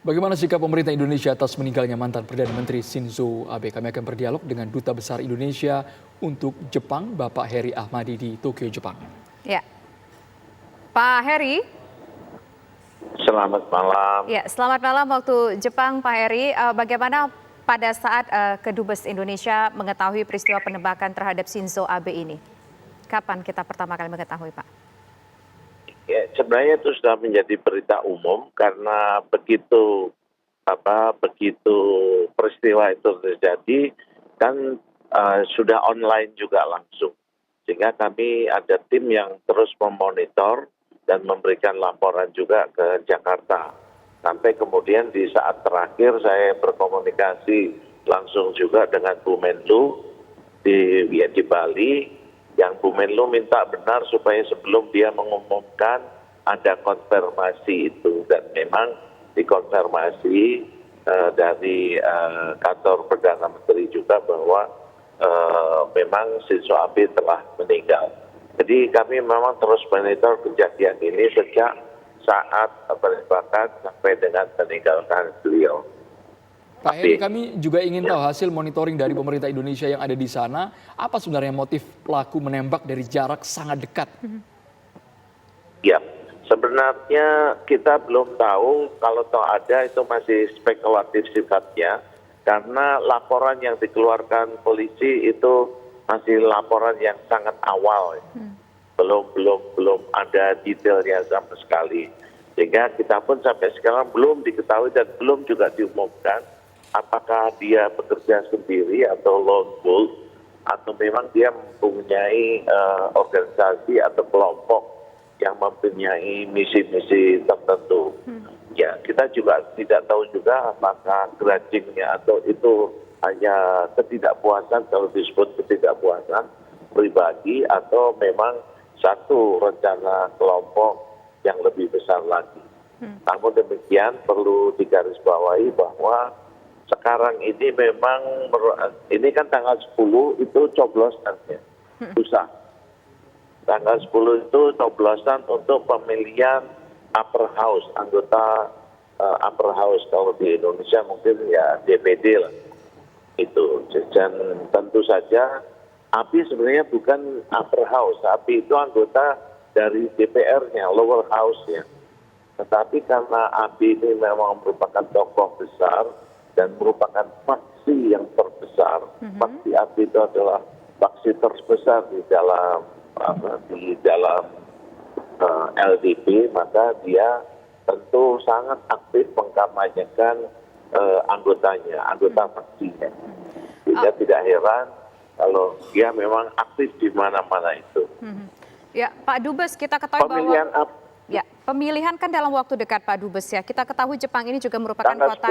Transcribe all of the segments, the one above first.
Bagaimana sikap pemerintah Indonesia atas meninggalnya mantan Perdana Menteri Shinzo Abe? Kami akan berdialog dengan Duta Besar Indonesia untuk Jepang, Bapak Heri Ahmadi di Tokyo, Jepang. Ya, Pak Heri. Selamat malam. Ya, selamat malam waktu Jepang, Pak Heri. Bagaimana pada saat Kedubes Indonesia mengetahui peristiwa penembakan terhadap Shinzo Abe ini? Kapan kita pertama kali mengetahui, Pak? Ya, sebenarnya itu sudah menjadi berita umum karena begitu peristiwa itu terjadi kan sudah online juga langsung, sehingga kami ada tim yang terus memonitor dan memberikan laporan juga ke Jakarta. Sampai kemudian di saat terakhir saya berkomunikasi langsung juga dengan Bu Menlu di Bali, yang Bu Menlu minta benar supaya sebelum dia mengumumkan ada konfirmasi itu, dan memang dikonfirmasi dari kantor Perdana Menteri juga bahwa memang Shinzo Abe telah meninggal. Jadi kami memang terus monitor kejadian ini sejak saat penembakan sampai dengan meninggalkan beliau. Pak Heri, kami juga ingin tahu hasil monitoring dari pemerintah Indonesia yang ada di sana. Apa sebenarnya motif pelaku menembak dari jarak sangat dekat? Ya, sebenarnya kita belum tahu, kalau toh ada itu masih spekulatif sifatnya. Karena laporan yang dikeluarkan polisi itu masih laporan yang sangat awal. Belum ada detailnya sama sekali. Sehingga kita pun sampai sekarang belum diketahui dan belum juga diumumkan apakah dia bekerja sendiri atau lone wolf, atau memang dia mempunyai organisasi atau kelompok yang mempunyai misi-misi tertentu. Ya, kita juga tidak tahu juga apakah grudgingnya atau itu hanya ketidakpuasan, kalau disebut ketidakpuasan pribadi, atau memang satu rencana kelompok yang lebih besar lagi. Namun demikian perlu digarisbawahi bahwa sekarang ini memang, ini kan tanggal 10 itu coblosannya, susah. Tanggal 10 itu coblosan untuk pemilihan upper house, anggota upper house, kalau di Indonesia mungkin ya DPD lah. Itu, dan tentu saja ABI sebenarnya bukan upper house, ABI itu anggota dari DPR-nya, lower house-nya. Tetapi karena ABI ini memang merupakan tokoh besar dan merupakan faksi yang terbesar. Faksi ABI itu adalah faksi terbesar di dalam LDP, maka dia tentu sangat aktif mengkampanyekan anggotanya, anggota faksinya. Sehingga tidak heran kalau dia memang aktif di mana-mana itu. Ya, Pak Dubes, kita ketahui bahwa pemilihan kan dalam waktu dekat, Pak Dubes, ya. Kita ketahui Jepang ini juga merupakan kota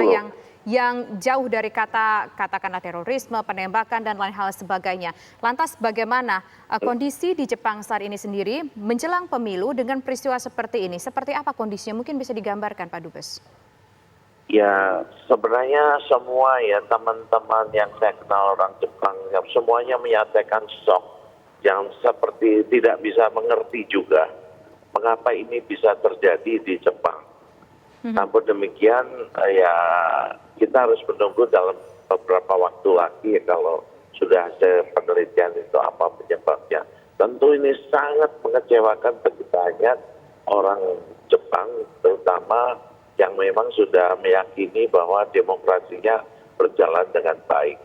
yang jauh dari katakanlah terorisme, penembakan dan lain hal sebagainya. Lantas bagaimana kondisi di Jepang saat ini sendiri menjelang pemilu dengan peristiwa seperti ini? Seperti apa kondisinya? Mungkin bisa digambarkan, Pak Dubes. Ya, sebenarnya semua ya teman-teman yang saya kenal orang Jepang, semuanya menyatakan shock, yang seperti tidak bisa mengerti juga mengapa ini bisa terjadi di Jepang. Namun demikian ya kita harus menunggu dalam beberapa waktu lagi ya, kalau sudah ada penelitian itu apa penyebabnya. Tentu ini sangat mengecewakan bagi banyak orang Jepang, terutama yang memang sudah meyakini bahwa demokrasinya berjalan dengan baik.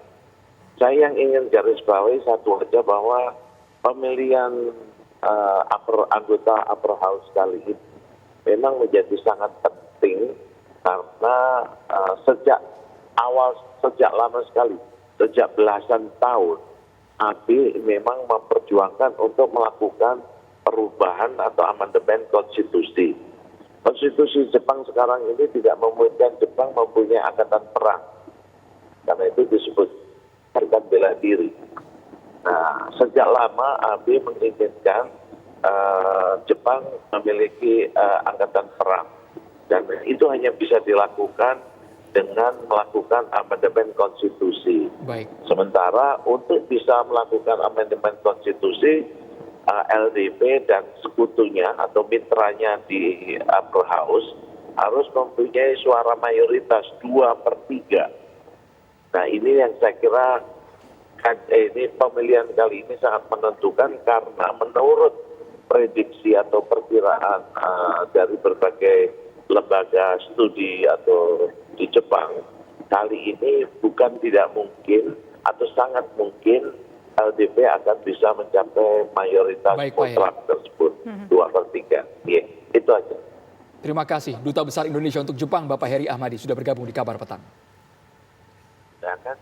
Saya yang ingin garis bawahi satu aja, bahwa pemilihan anggota upper house kali ini memang menjadi sangat penting karena sejak lama sekali, sejak belasan tahun, ABI memang memperjuangkan untuk melakukan perubahan atau amandemen konstitusi. Konstitusi Jepang sekarang ini tidak memungkinkan Jepang mempunyai angkatan perang, karena itu disebut angkatan bela diri. Nah, sejak lama ABI menginginkan Jepang memiliki angkatan perang, dan itu hanya bisa dilakukan dengan melakukan amandemen konstitusi. Baik. Sementara untuk bisa melakukan amandemen konstitusi, LDP dan sekutunya atau mitranya di upper house harus mempunyai suara mayoritas 2/3. Nah ini yang saya kira ini pemilihan kali ini sangat menentukan karena menurut prediksi atau perkiraan dari berbagai lembaga studi atau di Jepang, kali ini bukan tidak mungkin atau sangat mungkin LDP akan bisa mencapai mayoritas mutlak tersebut 2/3. Ya, itu aja. Terima kasih Duta Besar Indonesia untuk Jepang Bapak Heri Ahmadi sudah bergabung di Kabar Petang. Ya kan?